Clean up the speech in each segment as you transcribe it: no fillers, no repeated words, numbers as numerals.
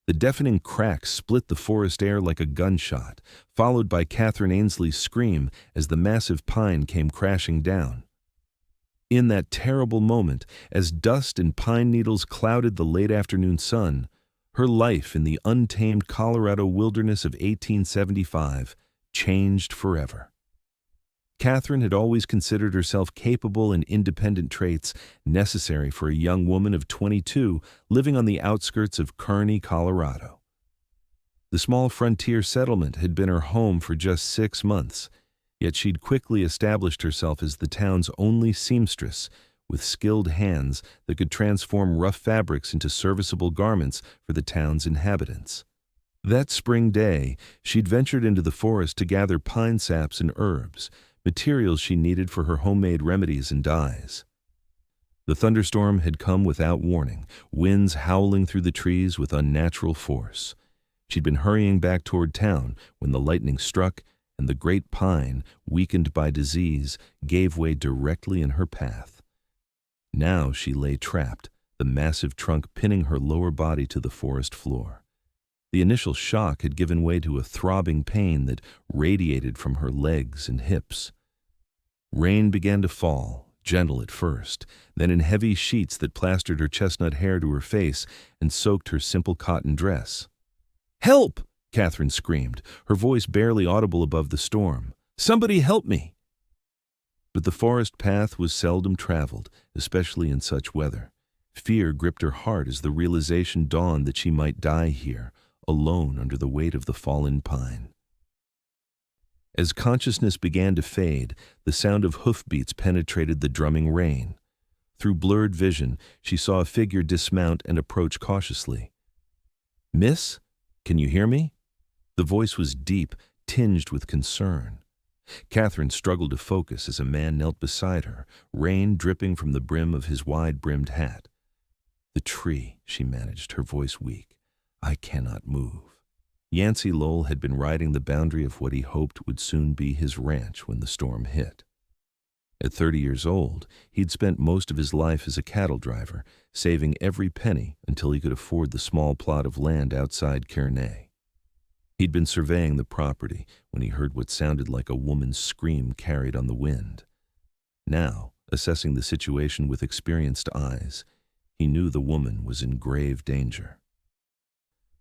The deafening crack split the forest air like a gunshot, followed by Catherine Ainsley's scream as the massive pine came crashing down. In that terrible moment, as dust and pine needles clouded the late afternoon sun, her life in the untamed Colorado wilderness of 1875 changed forever. Catherine had always considered herself capable and independent traits necessary for a young woman of 22 living on the outskirts of Kearney, Colorado. The small frontier settlement had been her home for just 6 months, yet she'd quickly established herself as the town's only seamstress, with skilled hands that could transform rough fabrics into serviceable garments for the town's inhabitants. That spring day, she'd ventured into the forest to gather pine saps and herbs, materials she needed for her homemade remedies and dyes. The thunderstorm had come without warning, winds howling through the trees with unnatural force. She'd been hurrying back toward town when the lightning struck, and the great pine, weakened by disease, gave way directly in her path. Now she lay trapped, the massive trunk pinning her lower body to the forest floor. The initial shock had given way to a throbbing pain that radiated from her legs and hips. Rain began to fall, gentle at first, then in heavy sheets that plastered her chestnut hair to her face and soaked her simple cotton dress. "Help!" Catherine screamed, her voice barely audible above the storm. "Somebody help me!" But the forest path was seldom traveled, especially in such weather. Fear gripped her heart as the realization dawned that she might die here, alone under the weight of the fallen pine. As consciousness began to fade, the sound of hoofbeats penetrated the drumming rain. Through blurred vision, she saw a figure dismount and approach cautiously. "Miss, can you hear me?" The voice was deep, tinged with concern. Catherine struggled to focus as a man knelt beside her, rain dripping from the brim of his wide-brimmed hat. "The tree," she managed, her voice weak. "I cannot move." Yancy Lowell had been riding the boundary of what he hoped would soon be his ranch when the storm hit. At 30 years old, he'd spent most of his life as a cattle driver, saving every penny until he could afford the small plot of land outside Kearney. He'd been surveying the property when he heard what sounded like a woman's scream carried on the wind. Now, assessing the situation with experienced eyes, he knew the woman was in grave danger.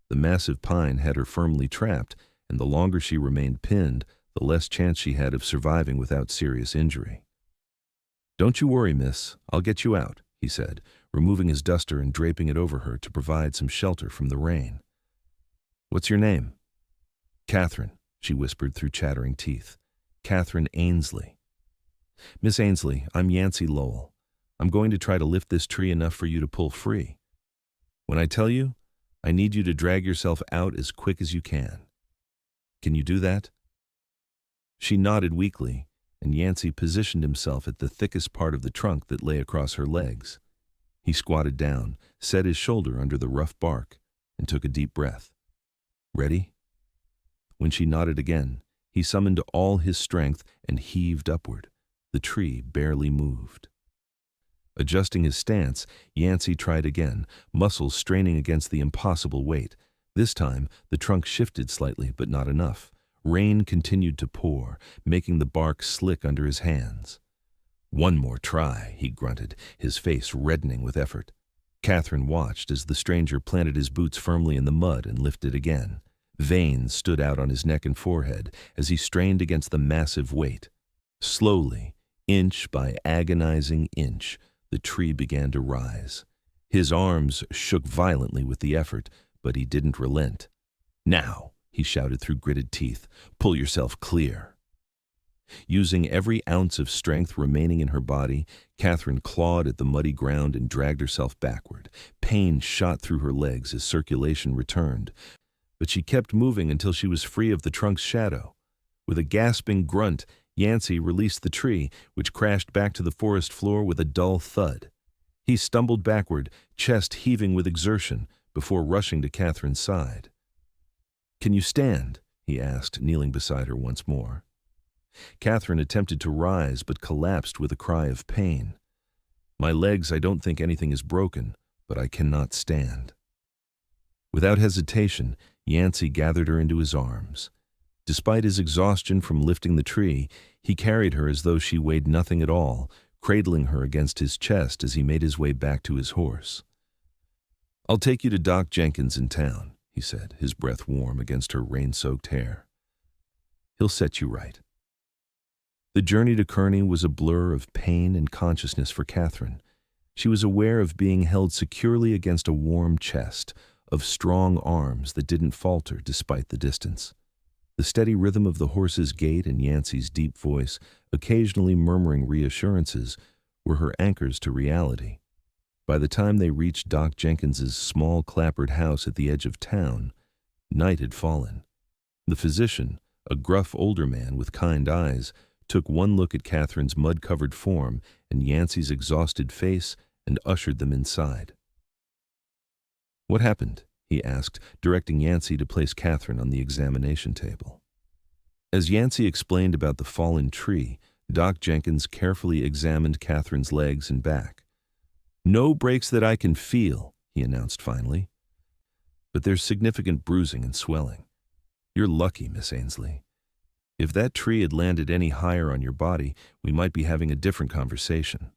The massive pine had her firmly trapped, and the longer she remained pinned, the less chance she had of surviving without serious injury. "Don't you worry, miss. I'll get you out," he said, removing his duster and draping it over her to provide some shelter from the rain. "What's your name?" "Catherine," she whispered through chattering teeth. "Catherine Ainsley." "Miss Ainsley, I'm Yancy Lowell. I'm going to try to lift this tree enough for you to pull free. When I tell you, I need you to drag yourself out as quick as you can. Can you do that?" She nodded weakly, and Yancy positioned himself at the thickest part of the trunk that lay across her legs. He squatted down, set his shoulder under the rough bark, and took a deep breath. "Ready?" When she nodded again, he summoned all his strength and heaved upward. The tree barely moved. Adjusting his stance, Yancy tried again, muscles straining against the impossible weight. This time, the trunk shifted slightly, but not enough. Rain continued to pour, making the bark slick under his hands. "One more try," he grunted, his face reddening with effort. Catherine watched as the stranger planted his boots firmly in the mud and lifted again. Veins stood out on his neck and forehead as he strained against the massive weight. Slowly, inch by agonizing inch, the tree began to rise. His arms shook violently with the effort, but he didn't relent. "Now," he shouted through gritted teeth, "pull yourself clear." Using every ounce of strength remaining in her body, Catherine clawed at the muddy ground and dragged herself backward. Pain shot through her legs as circulation returned, but she kept moving until she was free of the trunk's shadow. With a gasping grunt, Yancy released the tree, which crashed back to the forest floor with a dull thud. He stumbled backward, chest heaving with exertion, before rushing to Catherine's side. "Can you stand?" he asked, kneeling beside her once more. Catherine attempted to rise, but collapsed with a cry of pain. "My legs, I don't think anything is broken, but I cannot stand." Without hesitation, Yancy gathered her into his arms. Despite his exhaustion from lifting the tree, he carried her as though she weighed nothing at all, cradling her against his chest as he made his way back to his horse. "I'll take you to Doc Jenkins in town," he said, his breath warm against her rain-soaked hair. "He'll set you right." The journey to Kearney was a blur of pain and consciousness for Catherine. She was aware of being held securely against a warm chest, of strong arms that didn't falter despite the distance. The steady rhythm of the horse's gait and Yancy's deep voice, occasionally murmuring reassurances, were her anchors to reality. By the time they reached Doc Jenkins's small clapboard house at the edge of town, night had fallen. The physician, a gruff older man with kind eyes, took one look at Catherine's mud-covered form and Yancy's exhausted face and ushered them inside. "What happened?" he asked, directing Yancy to place Catherine on the examination table. As Yancy explained about the fallen tree, Doc Jenkins carefully examined Catherine's legs and back. "No breaks that I can feel," he announced finally. "But there's significant bruising and swelling. You're lucky, Miss Ainsley. If that tree had landed any higher on your body, we might be having a different conversation."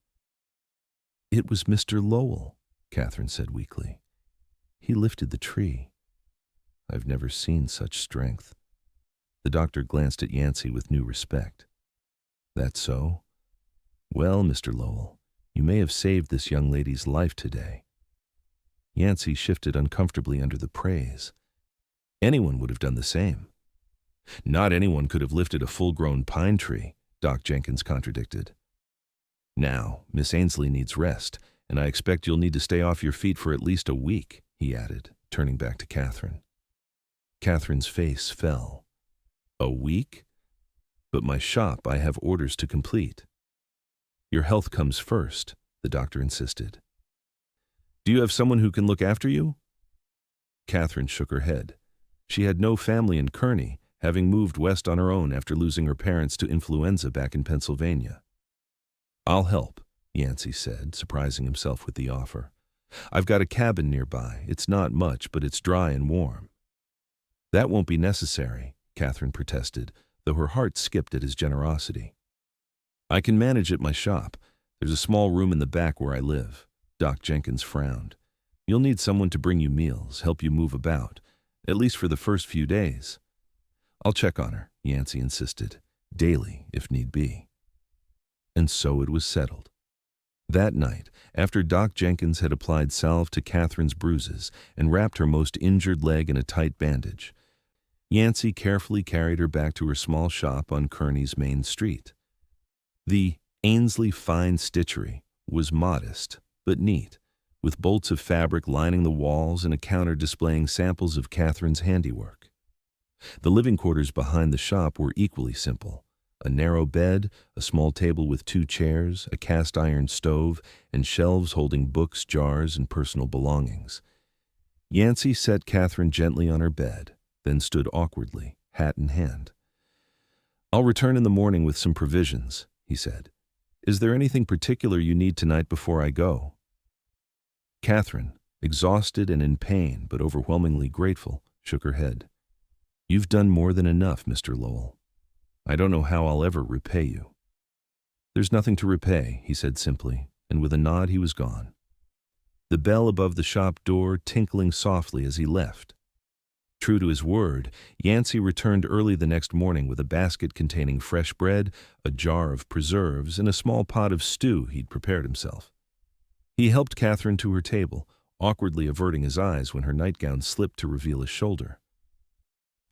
"It was Mr. Lowell," Catherine said weakly. "He lifted the tree. I've never seen such strength." The doctor glanced at Yancy with new respect. "That so? Well, Mr. Lowell, you may have saved this young lady's life today." Yancy shifted uncomfortably under the praise. Anyone would have done the same. "Not anyone could have lifted a full-grown pine tree," Doc Jenkins contradicted. "Now, Miss Ainsley needs rest, and I expect you'll need to stay off your feet for at least a week," he added, turning back to Catherine. Catherine's face fell. "A week? But my shop, I have orders to complete." "Your health comes first," the doctor insisted. "Do you have someone who can look after you?" Catherine shook her head. She had no family in Kearney, having moved west on her own after losing her parents to influenza back in Pennsylvania. "I'll help," Yancy said, surprising himself with the offer. "I've got a cabin nearby. It's not much, but it's dry and warm." "That won't be necessary," Catherine protested, though her heart skipped at his generosity. "I can manage at my shop. There's a small room in the back where I live." Doc Jenkins frowned. "You'll need someone to bring you meals, help you move about, at least for the first few days." "I'll check on her," Yancy insisted, "daily, if need be." And so it was settled. That night, after Doc Jenkins had applied salve to Catherine's bruises and wrapped her most injured leg in a tight bandage, Yancy carefully carried her back to her small shop on Kearney's main street. The Ainsley Fine Stitchery was modest but neat, with bolts of fabric lining the walls and a counter displaying samples of Catherine's handiwork. The living quarters behind the shop were equally simple: a narrow bed, a small table with 2 chairs, a cast-iron stove, and shelves holding books, jars, and personal belongings. Yancy set Catherine gently on her bed, then stood awkwardly, hat in hand. "I'll return in the morning with some provisions," he said. "Is there anything particular you need tonight before I go?" Catherine, exhausted and in pain but overwhelmingly grateful, shook her head. "You've done more than enough, Mr. Lowell. I don't know how I'll ever repay you." "There's nothing to repay," he said simply, and with a nod he was gone. The bell above the shop door tinkling softly as he left. True to his word, Yancy returned early the next morning with a basket containing fresh bread, a jar of preserves, and a small pot of stew he'd prepared himself. He helped Catherine to her table, awkwardly averting his eyes when her nightgown slipped to reveal his shoulder.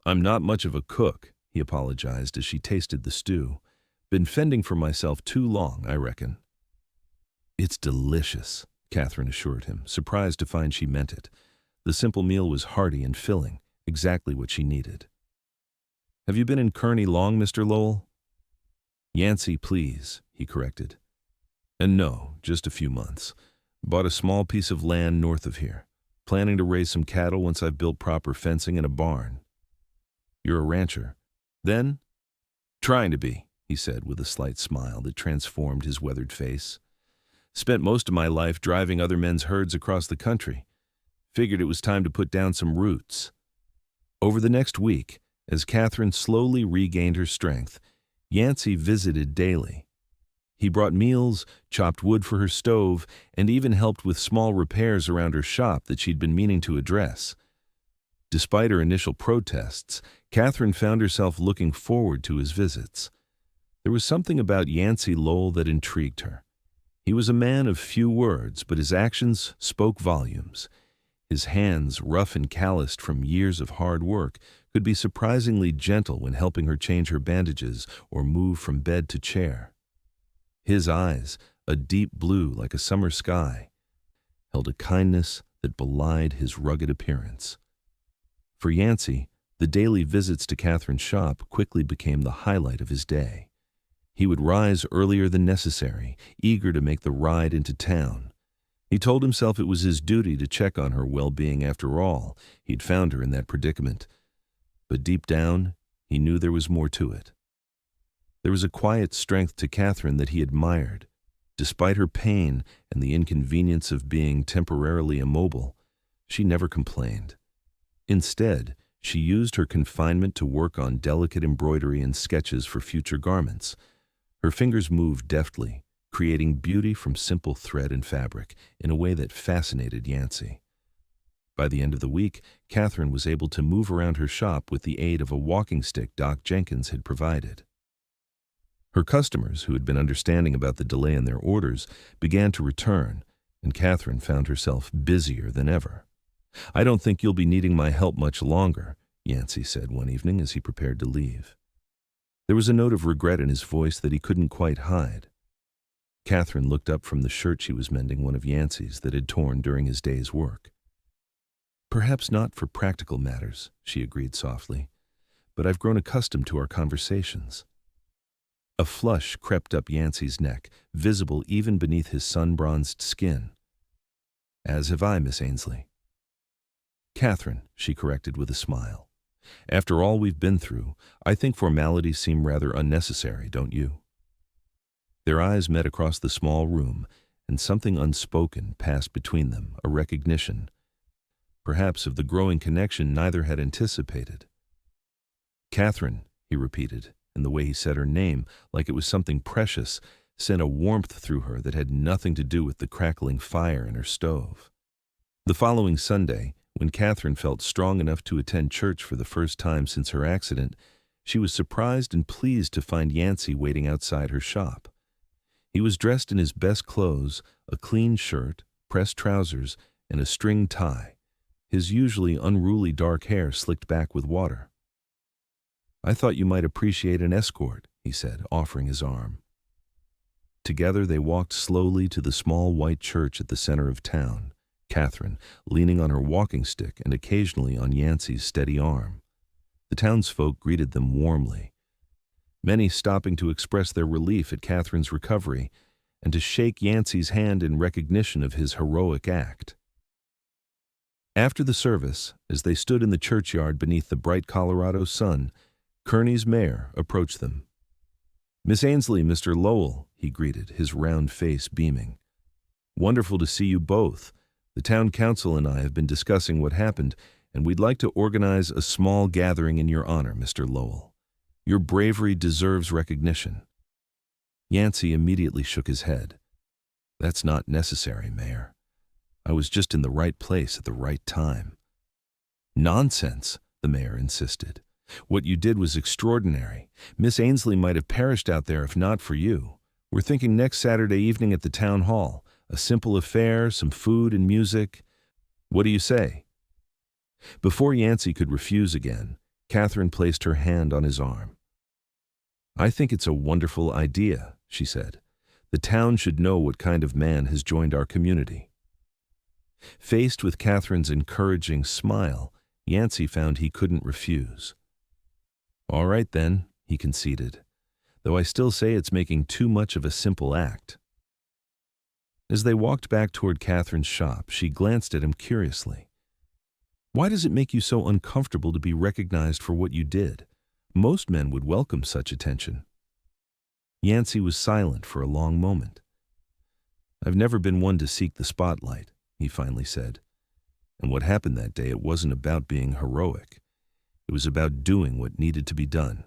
"I'm not much of a cook," he apologized as she tasted the stew. "Been fending for myself too long, I reckon." "It's delicious," Catherine assured him, surprised to find she meant it. The simple meal was hearty and filling, exactly what she needed. "Have you been in Kearney long, Mr. Lowell?" "Yancy, please," he corrected. "And no, just a few months. Bought a small piece of land north of here. Planning to raise some cattle once I've built proper fencing and a barn." "You're a rancher. Then?" "Trying to be," he said with a slight smile that transformed his weathered face. "Spent most of my life driving other men's herds across the country. Figured it was time to put down some roots. Over the next week, as Catherine slowly regained her strength, Yancy visited daily. He brought meals, chopped wood for her stove, and even helped with small repairs around her shop that she'd been meaning to address. Despite her initial protests, Catherine found herself looking forward to his visits. There was something about Yancy Lowell that intrigued her. He was a man of few words, but his actions spoke volumes. His hands, rough and calloused from years of hard work, could be surprisingly gentle when helping her change her bandages or move from bed to chair. His eyes, a deep blue like a summer sky, held a kindness that belied his rugged appearance. For Yancy, the daily visits to Catherine's shop quickly became the highlight of his day. He would rise earlier than necessary, eager to make the ride into town. He told himself it was his duty to check on her well-being. After all, he'd found her in that predicament. But deep down, he knew there was more to it. There was a quiet strength to Catherine that he admired. Despite her pain and the inconvenience of being temporarily immobile, she never complained. Instead, she used her confinement to work on delicate embroidery and sketches for future garments. Her fingers moved deftly, creating beauty from simple thread and fabric in a way that fascinated Yancy. By the end of the week, Catherine was able to move around her shop with the aid of a walking stick Doc Jenkins had provided. Her customers, who had been understanding about the delay in their orders, began to return, and Catherine found herself busier than ever. "I don't think you'll be needing my help much longer," Yancy said one evening as he prepared to leave. There was a note of regret in his voice that he couldn't quite hide. Catherine looked up from the shirt she was mending, one of Yancy's that had torn during his day's work. "Perhaps not for practical matters," she agreed softly, "but I've grown accustomed to our conversations." A flush crept up Yancy's neck, visible even beneath his sun-bronzed skin. "As have I, Miss Ainsley." "Catherine," she corrected with a smile. "After all we've been through, I think formalities seem rather unnecessary, don't you?" Their eyes met across the small room, and something unspoken passed between them, a recognition, perhaps of the growing connection neither had anticipated. "Catherine," he repeated, and the way he said her name, like it was something precious, sent a warmth through her that had nothing to do with the crackling fire in her stove. The following Sunday, when Catherine felt strong enough to attend church for the first time since her accident, she was surprised and pleased to find Yancy waiting outside her shop. He was dressed in his best clothes, a clean shirt, pressed trousers, and a string tie, his usually unruly dark hair slicked back with water. "I thought you might appreciate an escort," he said, offering his arm. Together they walked slowly to the small white church at the center of town, Catherine leaning on her walking stick and occasionally on Yancy's steady arm. The townsfolk greeted them warmly, many stopping to express their relief at Catherine's recovery and to shake Yancy's hand in recognition of his heroic act. After the service, as they stood in the churchyard beneath the bright Colorado sun, Kearney's mayor approached them. "Miss Ainsley, Mr. Lowell," he greeted, his round face beaming. "Wonderful to see you both. The town council and I have been discussing what happened, and we'd like to organize a small gathering in your honor, Mr. Lowell. Your bravery deserves recognition." Yancy immediately shook his head. "That's not necessary, Mayor. I was just in the right place at the right time." "Nonsense," the mayor insisted. "What you did was extraordinary. Miss Ainsley might have perished out there if not for you. We're thinking next Saturday evening at the town hall. A simple affair, some food and music. What do you say?" Before Yancy could refuse again, Catherine placed her hand on his arm. "I think it's a wonderful idea," she said. "The town should know what kind of man has joined our community." Faced with Catherine's encouraging smile, Yancy found he couldn't refuse. "All right then," he conceded, "though I still say it's making too much of a simple act." As they walked back toward Catherine's shop, she glanced at him curiously. "Why does it make you so uncomfortable to be recognized for what you did? Most men would welcome such attention." Yancy was silent for a long moment. "I've never been one to seek the spotlight," he finally said. And what happened that day, it wasn't about being heroic. It was about doing what needed to be done.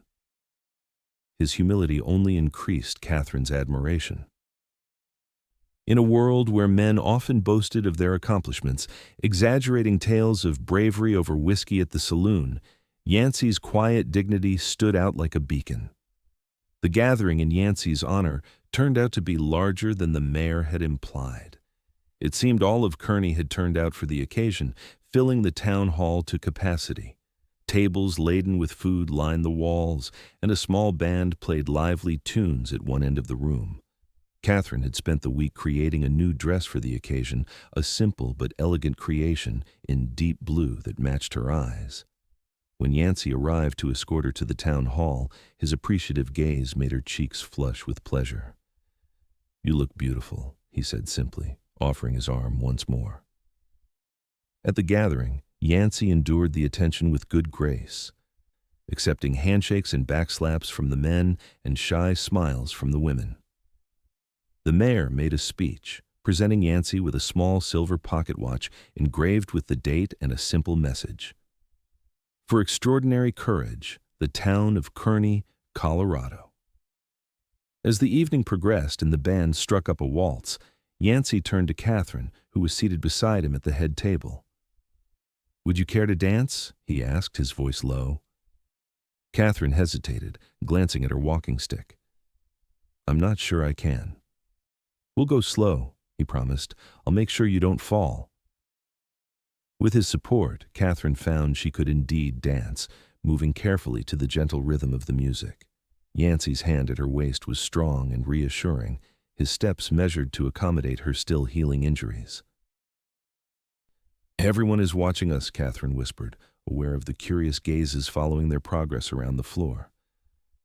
His humility only increased Catherine's admiration. In a world where men often boasted of their accomplishments, exaggerating tales of bravery over whiskey at the saloon, Yancy's quiet dignity stood out like a beacon. The gathering in Yancy's honor turned out to be larger than the mayor had implied. It seemed all of Kearney had turned out for the occasion, filling the town hall to capacity. Tables laden with food lined the walls, and a small band played lively tunes at one end of the room. Catherine had spent the week creating a new dress for the occasion, a simple but elegant creation in deep blue that matched her eyes. When Yancy arrived to escort her to the town hall, his appreciative gaze made her cheeks flush with pleasure. "You look beautiful," he said simply, offering his arm once more. At the gathering, Yancy endured the attention with good grace, accepting handshakes and backslaps from the men and shy smiles from the women. The mayor made a speech, presenting Yancy with a small silver pocket watch engraved with the date and a simple message. For extraordinary courage, the town of Kearney, Colorado. As the evening progressed and the band struck up a waltz, Yancy turned to Catherine, who was seated beside him at the head table. "Would you care to dance?" he asked, his voice low. Catherine hesitated, glancing at her walking stick. "I'm not sure I can." "We'll go slow," he promised. "I'll make sure you don't fall." With his support, Catherine found she could indeed dance, moving carefully to the gentle rhythm of the music. Yancy's hand at her waist was strong and reassuring, his steps measured to accommodate her still healing injuries. "Everyone is watching us," Catherine whispered, aware of the curious gazes following their progress around the floor.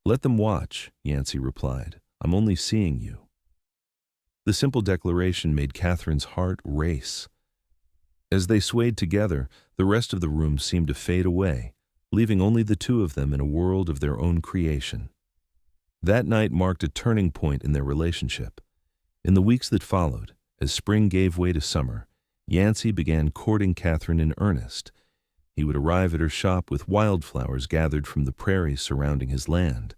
"Let them watch," Yancy replied. "I'm only seeing you." The simple declaration made Catherine's heart race. As they swayed together, the rest of the room seemed to fade away, leaving only the two of them in a world of their own creation. That night marked a turning point in their relationship. In the weeks that followed, as spring gave way to summer, Yancy began courting Catherine in earnest. He would arrive at her shop with wildflowers gathered from the prairies surrounding his land.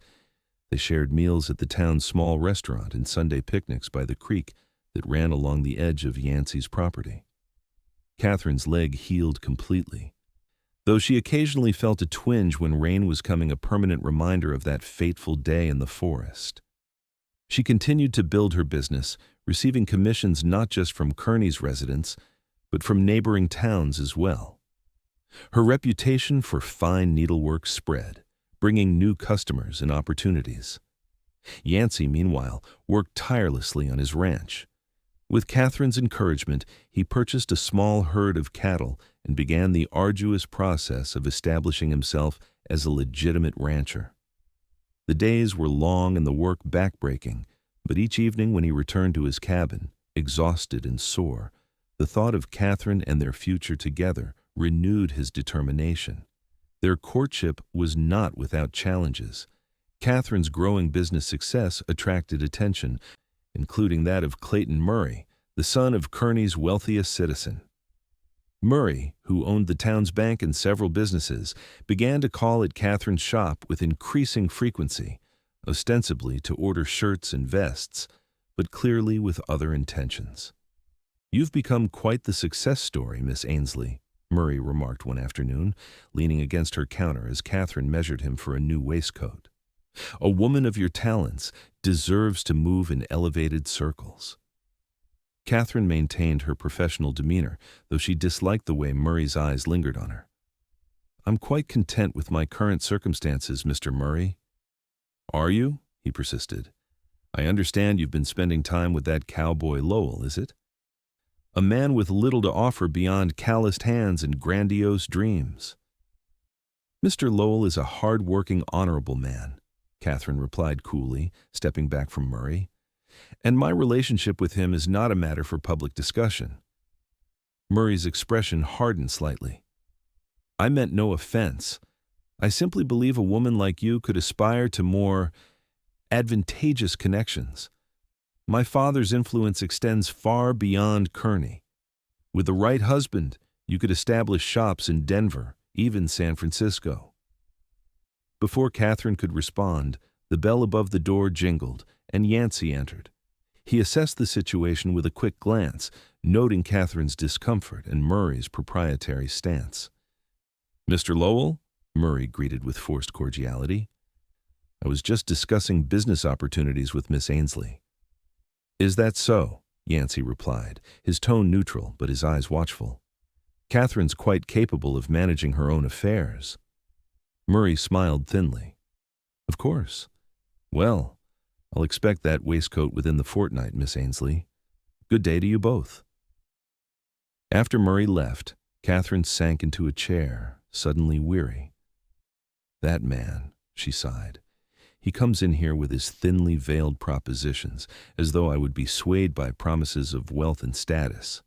They shared meals at the town's small restaurant and Sunday picnics by the creek that ran along the edge of Yancy's property. Catherine's leg healed completely, though she occasionally felt a twinge when rain was coming, a permanent reminder of that fateful day in the forest. She continued to build her business, receiving commissions not just from Kearney's residents, but from neighboring towns as well. Her reputation for fine needlework spread, bringing new customers and opportunities. Yancy, meanwhile, worked tirelessly on his ranch. With Catherine's encouragement, he purchased a small herd of cattle and began the arduous process of establishing himself as a legitimate rancher. The days were long and the work backbreaking, but each evening when he returned to his cabin, exhausted and sore, the thought of Catherine and their future together renewed his determination. Their courtship was not without challenges. Catherine's growing business success attracted attention, including that of Clayton Murray, the son of Kearney's wealthiest citizen. Murray, who owned the town's bank and several businesses, began to call at Catherine's shop with increasing frequency, ostensibly to order shirts and vests, but clearly with other intentions. "You've become quite the success story, Miss Ainsley," Murray remarked one afternoon, leaning against her counter as Catherine measured him for a new waistcoat. "A woman of your talents deserves to move in elevated circles." Catherine maintained her professional demeanor, though she disliked the way Murray's eyes lingered on her. "I'm quite content with my current circumstances, Mr. Murray." "Are you?" he persisted. "I understand you've been spending time with that Cowboy Lowell, is it? A man with little to offer beyond calloused hands and grandiose dreams." "Mr. Lowell is a hard-working, honorable man," Catherine replied coolly, stepping back from Murray. "And my relationship with him is not a matter for public discussion." Murray's expression hardened slightly. "I meant no offense. I simply believe a woman like you could aspire to more advantageous connections. My father's influence extends far beyond Kearney. With the right husband, You could establish shops in Denver, even San Francisco." Before Catherine could respond, the bell above the door jingled, and Yancy entered. He assessed the situation with a quick glance, noting Catherine's discomfort and Murray's proprietary stance. "Mr. Lowell?" Murray greeted with forced cordiality. "I was just discussing business opportunities with Miss Ainsley." "Is that so?" Yancy replied, his tone neutral but his eyes watchful. "Catherine's quite capable of managing her own affairs." Murray smiled thinly. "Of course. Well, I'll expect that waistcoat within the fortnight, Miss Ainsley. Good day to you both." After Murray left, Catherine sank into a chair, suddenly weary. "That man," she sighed. "He comes in here with his thinly veiled propositions, as though I would be swayed by promises of wealth and status."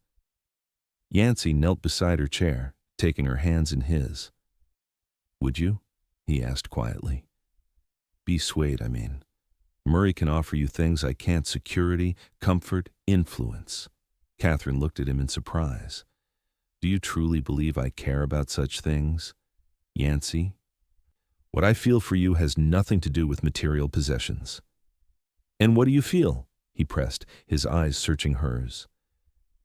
Yancy knelt beside her chair, taking her hands in his. "Would you?" he asked quietly. "Be swayed, I mean. Murray can offer you things I can't: security, comfort, influence." Catherine looked at him in surprise. "Do you truly believe I care about such things, Yancy? What I feel for you has nothing to do with material possessions." "And what do you feel?" he pressed, his eyes searching hers.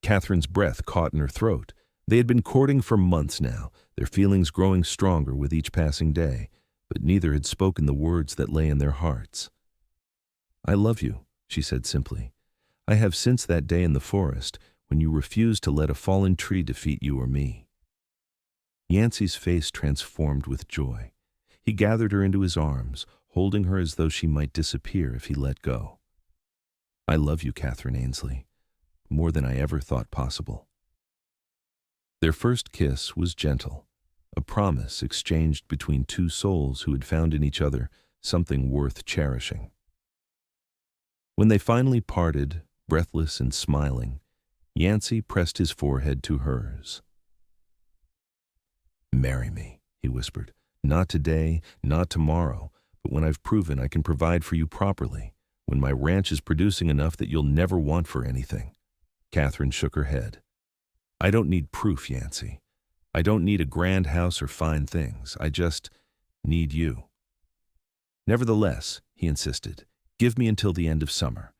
Catherine's breath caught in her throat. They had been courting for months now, their feelings growing stronger with each passing day, but neither had spoken the words that lay in their hearts. "I love you," she said simply. "I have since that day in the forest when you refused to let a fallen tree defeat you or me." Yancy's face transformed with joy. He gathered her into his arms, holding her as though she might disappear if he let go. "I love you, Catherine Ainsley, more than I ever thought possible." Their first kiss was gentle, a promise exchanged between two souls who had found in each other something worth cherishing. When they finally parted, breathless and smiling, Yancy pressed his forehead to hers. "Marry me," he whispered. "Not today, not tomorrow, but when I've proven I can provide for you properly, when my ranch is producing enough that you'll never want for anything." Catherine shook her head. "I don't need proof, Yancy. I don't need a grand house or fine things. I just need you." "Nevertheless," he insisted, "give me until the end of summer.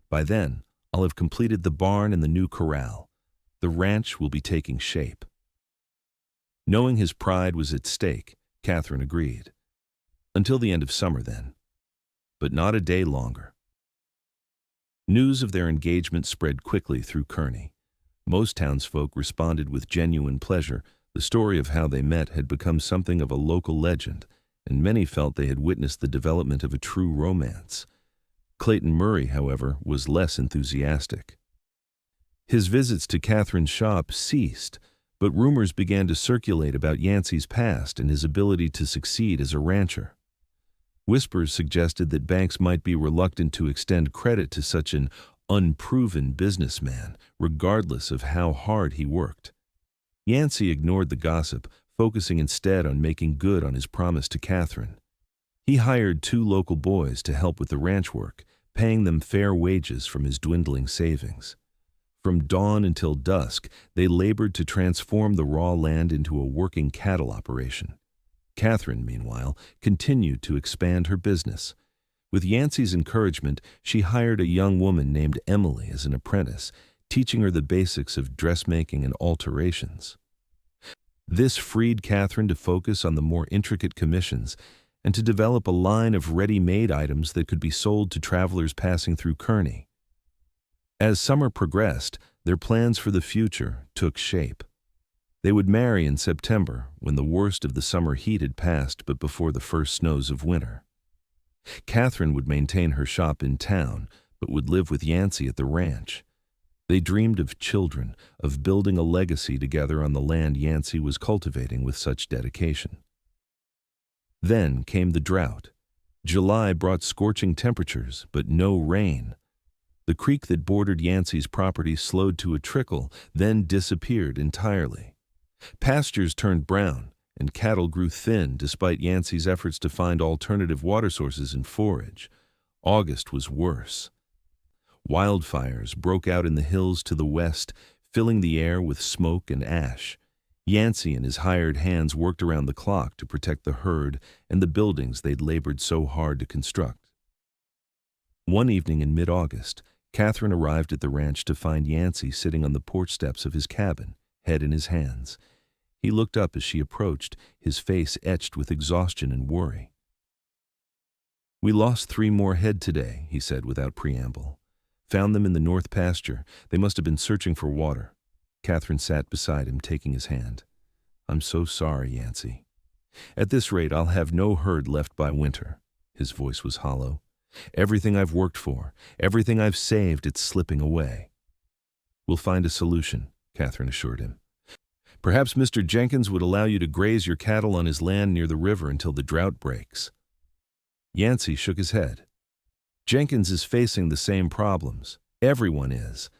By then, I'll have completed the barn and the new corral. The ranch will be taking shape." Knowing his pride was at stake, Catherine agreed. "Until the end of summer, then. But not a day longer." News of their engagement spread quickly through Kearney. Most townsfolk responded with genuine pleasure. The story of how they met had become something of a local legend, and many felt they had witnessed the development of a true romance. Clayton Murray, however, was less enthusiastic. His visits to Catherine's shop ceased, but rumors began to circulate about Yancy's past and his ability to succeed as a rancher. Whispers suggested that banks might be reluctant to extend credit to such an unproven businessman, regardless of how hard he worked. Yancy ignored the gossip, focusing instead on making good on his promise to Catherine. He hired 2 local boys to help with the ranch work, paying them fair wages from his dwindling savings. From dawn until dusk, they labored to transform the raw land into a working cattle operation. Catherine, meanwhile, continued to expand her business. With Yancy's encouragement, she hired a young woman named Emily as an apprentice, teaching her the basics of dressmaking and alterations. This freed Catherine to focus on the more intricate commissions and to develop a line of ready-made items that could be sold to travelers passing through Kearney. As summer progressed, their plans for the future took shape. They would marry in September, when the worst of the summer heat had passed but before the first snows of winter. Catherine would maintain her shop in town, but would live with Yancy at the ranch. They dreamed of children, of building a legacy together on the land Yancy was cultivating with such dedication. Then came the drought. July brought scorching temperatures, but no rain. The creek that bordered Yancy's property slowed to a trickle, then disappeared entirely. Pastures turned brown, and cattle grew thin despite Yancy's efforts to find alternative water sources and forage. August was worse. Wildfires broke out in the hills to the west, filling the air with smoke and ash. Yancy and his hired hands worked around the clock to protect the herd and the buildings they'd labored so hard to construct. One evening in mid-August, Catherine arrived at the ranch to find Yancy sitting on the porch steps of his cabin, head in his hands. He looked up as she approached, his face etched with exhaustion and worry. "We lost 3 more head today," he said without preamble. "Found them in the north pasture. They must have been searching for water." Catherine sat beside him, taking his hand. "I'm so sorry, Yancy. At this rate, I'll have no herd left by winter." His voice was hollow. "Everything I've worked for, everything I've saved, it's slipping away." "We'll find a solution," Catherine assured him. "Perhaps Mr. Jenkins would allow you to graze your cattle on his land near the river until the drought breaks." Yancy shook his head. "Jenkins is facing the same problems. Everyone is.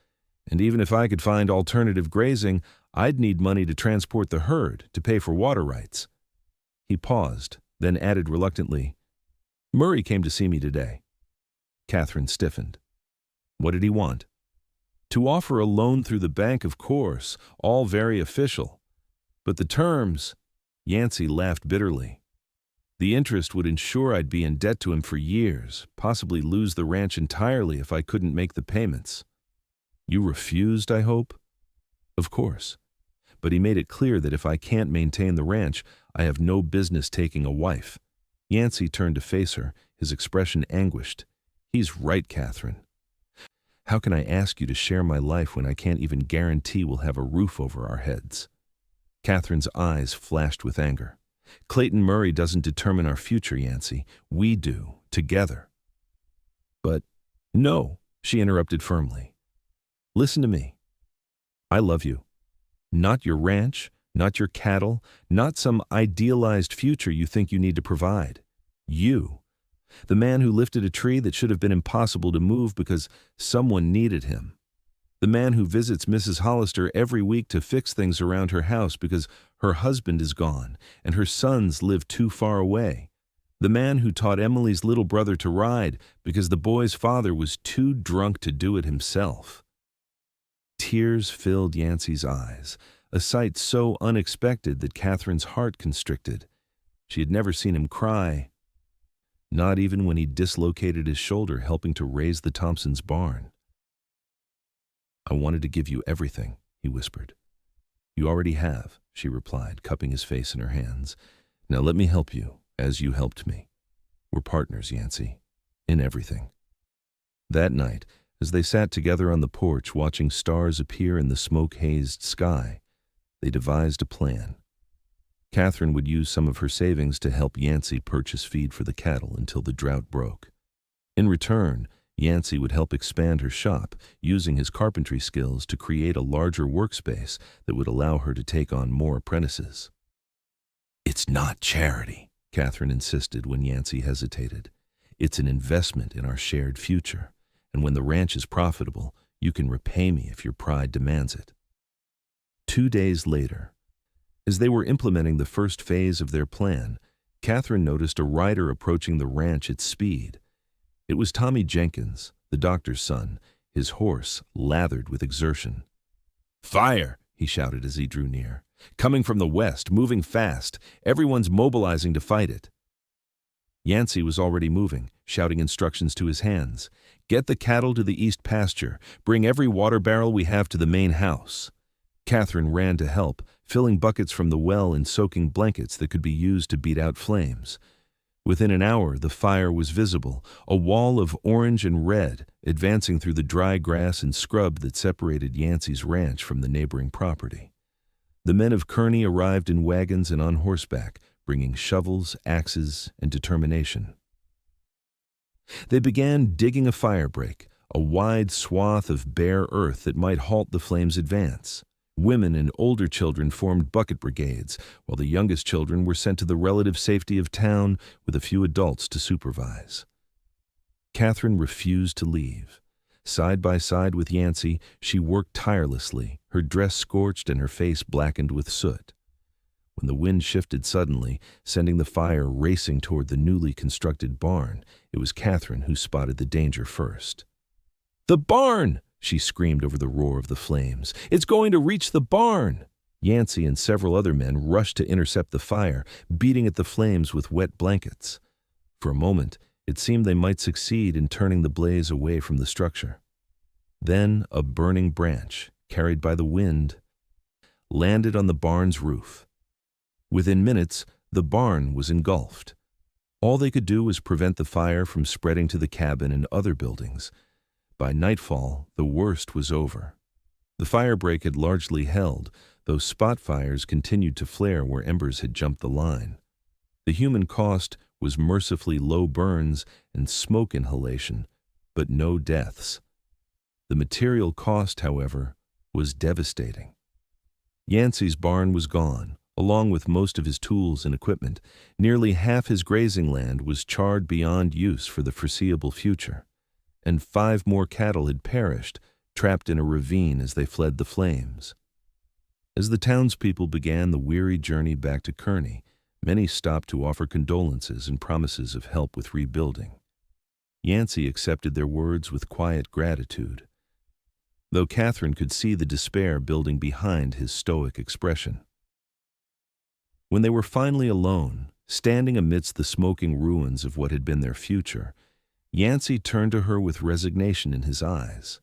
And even if I could find alternative grazing, I'd need money to transport the herd, to pay for water rights." He paused, then added reluctantly, "Murray came to see me today." Catherine stiffened. "What did he want?" "To offer a loan through the bank, of course, all very official. But the terms—" Yancy laughed bitterly. "The interest would ensure I'd be in debt to him for years, possibly lose the ranch entirely if I couldn't make the payments." "You refused, I hope?" "Of course. But he made it clear that if I can't maintain the ranch, I have no business taking a wife." Yancy turned to face her, his expression anguished. "He's right, Catherine. How can I ask you to share my life when I can't even guarantee we'll have a roof over our heads?" Catherine's eyes flashed with anger. "Clayton Murray doesn't determine our future, Yancy. We do, together." "But—" "No," she interrupted firmly. "Listen to me. I love you. Not your ranch, not your cattle, not some idealized future you think you need to provide. You. The man who lifted a tree that should have been impossible to move because someone needed him. The man who visits Mrs. Hollister every week to fix things around her house because her husband is gone and her sons live too far away. The man who taught Emily's little brother to ride because the boy's father was too drunk to do it himself." Tears filled Yancy's eyes, a sight so unexpected that Catherine's heart constricted. She had never seen him cry, not even when he dislocated his shoulder helping to raise the Thompsons' barn. "I wanted to give you everything," he whispered. "You already have," she replied, cupping his face in her hands. "Now let me help you, as you helped me. We're partners, Yancy, in everything." That night, as they sat together on the porch watching stars appear in the smoke-hazed sky, they devised a plan. Catherine would use some of her savings to help Yancy purchase feed for the cattle until the drought broke. In return, Yancy would help expand her shop, using his carpentry skills to create a larger workspace that would allow her to take on more apprentices. "It's not charity," Catherine insisted when Yancy hesitated. "It's an investment in our shared future. And when the ranch is profitable, you can repay me if your pride demands it." 2 days later, as they were implementing the first phase of their plan, Catherine noticed a rider approaching the ranch at speed. It was Tommy Jenkins, the doctor's son, his horse lathered with exertion. "Fire!" he shouted as he drew near. "Coming from the west, moving fast. Everyone's mobilizing to fight it." Yancy was already moving, shouting instructions to his hands. "Get the cattle to the east pasture. Bring every water barrel we have to the main house." Catherine ran to help, filling buckets from the well and soaking blankets that could be used to beat out flames. Within an hour, the fire was visible, a wall of orange and red advancing through the dry grass and scrub that separated Yancy's ranch from the neighboring property. The men of Kearney arrived in wagons and on horseback, bringing shovels, axes, and determination. They began digging a firebreak, a wide swath of bare earth that might halt the flames' advance. Women and older children formed bucket brigades, while the youngest children were sent to the relative safety of town with a few adults to supervise. Catherine refused to leave. Side by side with Yancy, she worked tirelessly, her dress scorched and her face blackened with soot. When the wind shifted suddenly, sending the fire racing toward the newly constructed barn, it was Catherine who spotted the danger first. "The barn!" she screamed over the roar of the flames. "It's going to reach the barn!" Yancy and several other men rushed to intercept the fire, beating at the flames with wet blankets. For a moment, it seemed they might succeed in turning the blaze away from the structure. Then a burning branch, carried by the wind, landed on the barn's roof. Within minutes, the barn was engulfed. All they could do was prevent the fire from spreading to the cabin and other buildings. By nightfall, the worst was over. The firebreak had largely held, though spot fires continued to flare where embers had jumped the line. The human cost was mercifully low burns and smoke inhalation, but no deaths. The material cost, however, was devastating. Yancy's barn was gone, along with most of his tools and equipment. Nearly half his grazing land was charred beyond use for the foreseeable future, and 5 more cattle had perished, trapped in a ravine as they fled the flames. As the townspeople began the weary journey back to Kearney, many stopped to offer condolences and promises of help with rebuilding. Yancy accepted their words with quiet gratitude, though Catherine could see the despair building behind his stoic expression. When they were finally alone, standing amidst the smoking ruins of what had been their future, Yancy turned to her with resignation in his eyes.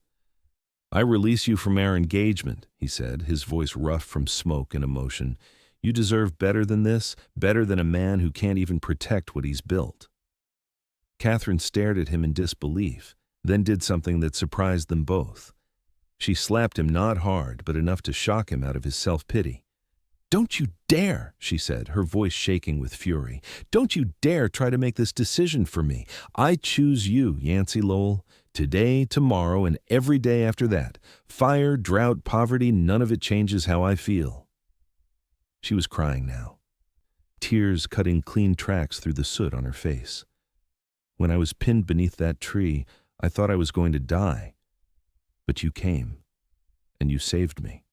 "I release you from our engagement," he said, his voice rough from smoke and emotion. "You deserve better than this, better than a man who can't even protect what he's built." Catherine stared at him in disbelief, then did something that surprised them both. She slapped him not hard, but enough to shock him out of his self-pity. "Don't you dare," she said, her voice shaking with fury. "Don't you dare try to make this decision for me. I choose you, Yancy Lowell. Today, tomorrow, and every day after that. Fire, drought, poverty, none of it changes how I feel." She was crying now, tears cutting clean tracks through the soot on her face. "When I was pinned beneath that tree, I thought I was going to die. But you came, and you saved me.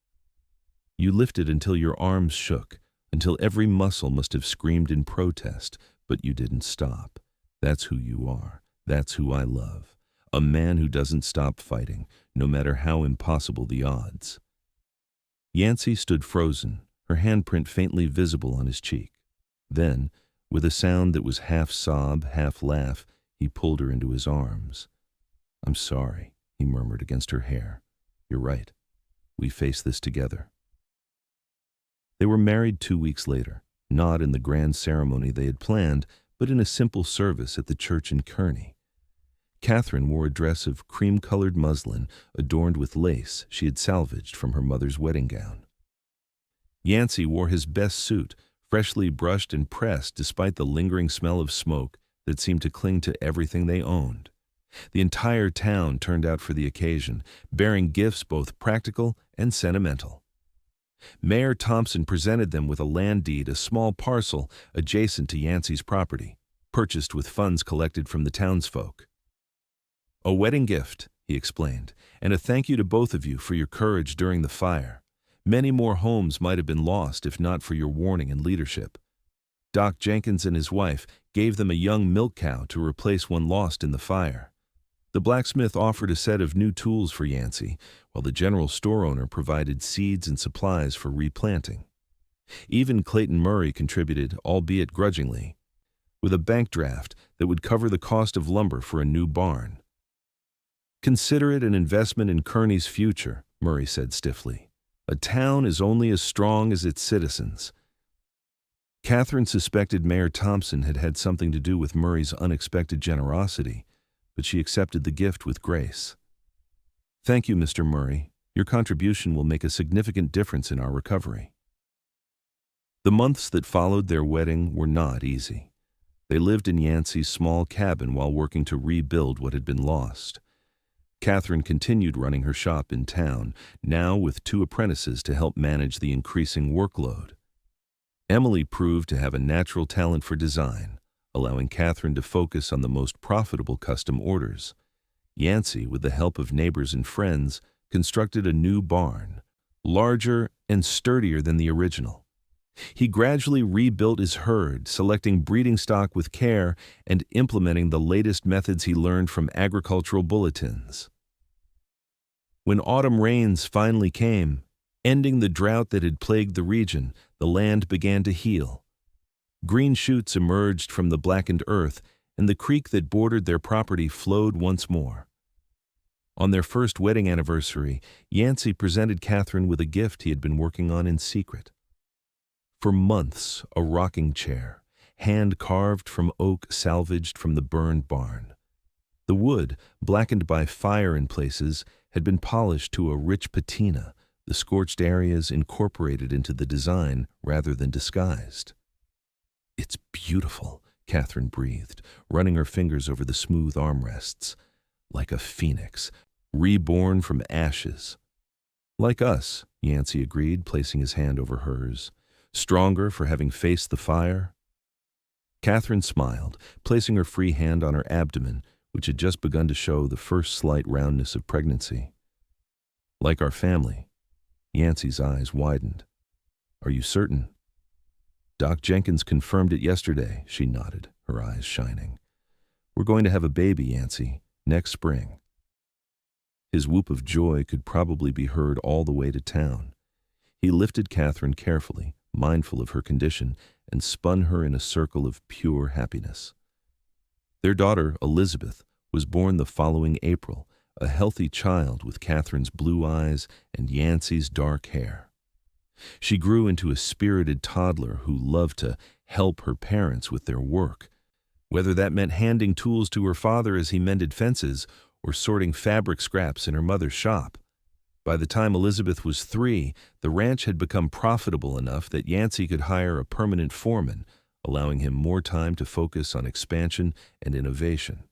You lifted until your arms shook, until every muscle must have screamed in protest, but you didn't stop. That's who you are. That's who I love. A man who doesn't stop fighting, no matter how impossible the odds." Yancy stood frozen, her handprint faintly visible on his cheek. Then, with a sound that was half sob, half laugh, he pulled her into his arms. "I'm sorry," he murmured against her hair. "You're right. We face this together." They were married 2 weeks later, not in the grand ceremony they had planned, but in a simple service at the church in Kearney. Catherine wore a dress of cream-colored muslin adorned with lace she had salvaged from her mother's wedding gown. Yancy wore his best suit, freshly brushed and pressed despite the lingering smell of smoke that seemed to cling to everything they owned. The entire town turned out for the occasion, bearing gifts both practical and sentimental. Mayor Thompson presented them with a land deed, a small parcel adjacent to Yancy's property, purchased with funds collected from the townsfolk. "A wedding gift," he explained, "and a thank you to both of you for your courage during the fire. Many more homes might have been lost if not for your warning and leadership." Doc Jenkins and his wife gave them a young milk cow to replace one lost in the fire. The blacksmith offered a set of new tools for Yancy, while the general store owner provided seeds and supplies for replanting. Even Clayton Murray contributed, albeit grudgingly, with a bank draft that would cover the cost of lumber for a new barn. "Consider it an investment in Kearney's future," Murray said stiffly. "A town is only as strong as its citizens." Catherine suspected Mayor Thompson had had something to do with Murray's unexpected generosity, but she accepted the gift with grace. "Thank you, Mr. Murray. Your contribution will make a significant difference in our recovery." The months that followed their wedding were not easy. They lived in Yancy's small cabin while working to rebuild what had been lost. Catherine continued running her shop in town, now with 2 apprentices to help manage the increasing workload. Emily proved to have a natural talent for design, allowing Catherine to focus on the most profitable custom orders. Yancy, with the help of neighbors and friends, constructed a new barn, larger and sturdier than the original. He gradually rebuilt his herd, selecting breeding stock with care and implementing the latest methods he learned from agricultural bulletins. When autumn rains finally came, Ending the drought that had plagued the region, the land began to heal. Green shoots emerged from the blackened earth, and the creek that bordered their property flowed once more. On their first wedding anniversary, Yancy presented Catherine with a gift he had been working on in secret. For months, a rocking chair, hand-carved from oak salvaged from the burned barn. The wood, blackened by fire in places, had been polished to a rich patina, the scorched areas incorporated into the design rather than disguised. "It's beautiful," Catherine breathed, running her fingers over the smooth armrests. "Like a phoenix, reborn from ashes." "Like us," Yancy agreed, placing his hand over hers. "Stronger for having faced the fire?" Catherine smiled, placing her free hand on her abdomen, which had just begun to show the first slight roundness of pregnancy. "Like our family." Yancy's eyes widened. "Are you certain?" "Doc Jenkins confirmed it yesterday," she nodded, her eyes shining. "We're going to have a baby, Yancy, next spring." His whoop of joy could probably be heard all the way to town. He lifted Catherine carefully, mindful of her condition, and spun her in a circle of pure happiness. Their daughter, Elizabeth, was born the following April, a healthy child with Catherine's blue eyes and Yancy's dark hair. She grew into a spirited toddler who loved to help her parents with their work, whether that meant handing tools to her father as he mended fences or sorting fabric scraps in her mother's shop. By the time Elizabeth was 3, the ranch had become profitable enough that Yancy could hire a permanent foreman, allowing him more time to focus on expansion and innovation.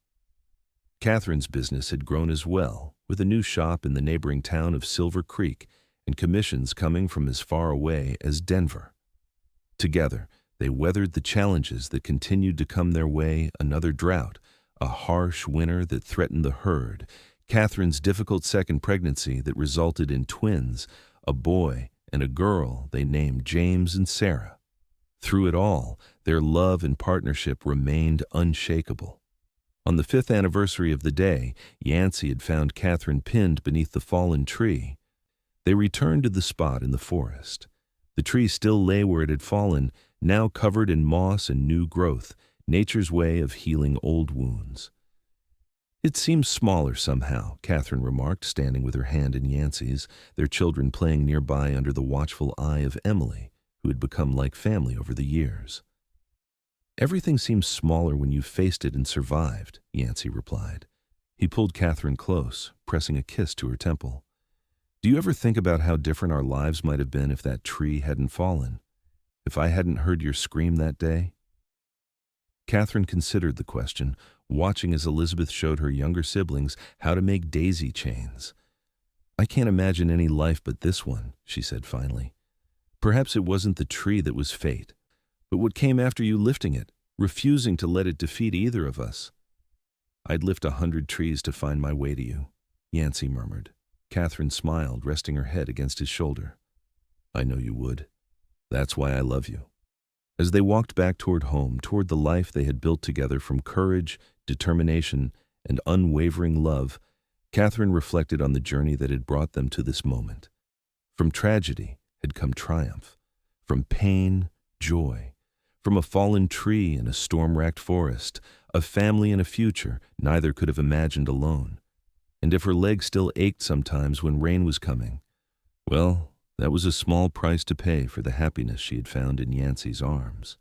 Catherine's business had grown as well, with a new shop in the neighboring town of Silver Creek and commissions coming from as far away as Denver. Together, they weathered the challenges that continued to come their way: another drought, a harsh winter that threatened the herd, Catherine's difficult second pregnancy that resulted in twins, a boy and a girl they named James and Sarah. Through it all, their love and partnership remained unshakable. On the 5th anniversary of the day, Yancy had found Catherine pinned beneath the fallen tree. They returned to the spot in the forest. The tree still lay where it had fallen, now covered in moss and new growth, nature's way of healing old wounds. "It seems smaller somehow," Catherine remarked, standing with her hand in Yancy's, their children playing nearby under the watchful eye of Emily, who had become like family over the years. "Everything seems smaller when you've faced it and survived," Yancy replied. He pulled Catherine close, pressing a kiss to her temple. "Do you ever think about how different our lives might have been if that tree hadn't fallen? If I hadn't heard your scream that day?" Catherine considered the question, watching as Elizabeth showed her younger siblings how to make daisy chains. "I can't imagine any life but this one," she said finally. "Perhaps it wasn't the tree that was fate, but what came after you lifting it, refusing to let it defeat either of us." "I'd lift 100 trees to find my way to you," Yancy murmured. Catherine smiled, resting her head against his shoulder. "I know you would. That's why I love you." As they walked back toward home, toward the life they had built together from courage, determination, and unwavering love, Catherine reflected on the journey that had brought them to this moment. From tragedy had come triumph. From pain, joy. From a fallen tree in a storm-racked forest, a family and a future neither could have imagined alone. And if her legs still ached sometimes when rain was coming, well, that was a small price to pay for the happiness she had found in Yancy's arms.